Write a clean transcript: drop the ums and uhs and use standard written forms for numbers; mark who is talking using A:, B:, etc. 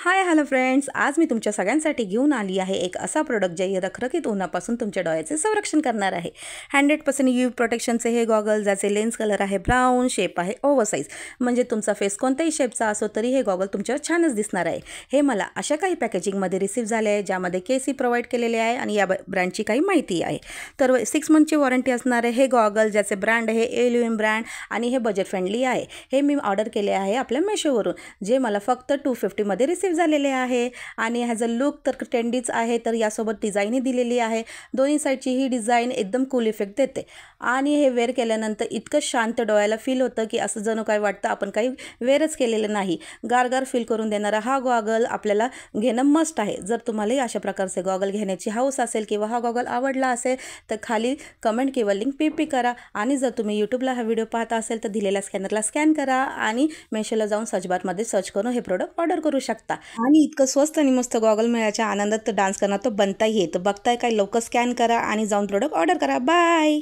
A: Hi hello friends, आज मी तुमच्या सगळ्यांसाठी घेऊन आली आहे एक असा प्रोडक्ट जे रखरखीत उन्हापासून तुमच्या डोळ्याचे संरक्षण करणार आहे। 100% UV प्रोटेक्शनचे हे गॉगल, ज्याचे लेन्स कलर आहे ब्राऊन, शेप आहे ओव्हरसाइज, म्हणजे तुमचा फेस कोणत्याही शेपचा असो तरी हे गॉगल तुमच्यावर छानच दिसणार आहे। हे मला अशा काही पॅकेजिंगमध्ये रिसीव्ह झाले आहे ज्यामध्ये केसी प्रोव्हाइड केलेले आहे आणि या ब्रँडची काही माहिती आहे। तर 6 मंथची वॉरंटी असणार आहे हे गॉगल, ज्याचे ब्रँड आहे एल्युम ब्रँड आणि हे बजेट फ्रेंडली आहे। हे मी ऑर्डर केले आहे आपल्या मेशोवरून, जे मला फक्त 250 मध्ये रिसीव्ह झालेले आहे आणि ह्याज अ लुक तर ट्रेंडीच आहे। तर यासोबत डिझाईनही दिलेली आहे, दोन्ही साईडची ही डिझाईन एकदम कूल इफेक्ट देते आणि हे वेअर केल्यानंतर इतकं शांत डोळ्याला फील होतं की असं जणू काय वाटतं आपण काही वेअरच केलेलं नाही। गारगार फील करून देणारा हा गॉगल आपल्याला घेणं मस्ट आहे। जर तुम्हालाही अशा प्रकारचे गॉगल घेण्याची हौस असेल किंवा हा गॉगल आवडला असेल तर खाली कमेंट किंवा लिंक पी करा आणि जर तुम्ही यूट्यूबला हा व्हिडिओ पाहता असेल तर दिलेल्या स्कॅनरला स्कॅन करा आणि मेशोला जाऊन सर्च बारमध्ये सर्च करून हे प्रोडक्ट ऑर्डर करू शकता। आणि इतकं स्वस्त आणि मस्त गॉगल मिळायच्या आनंदात तर डान्स करणार तो बनताही येतं। बघताय काय, लवकर स्कॅन करा आणि जाऊन प्रोडक्ट ऑर्डर करा। बाय।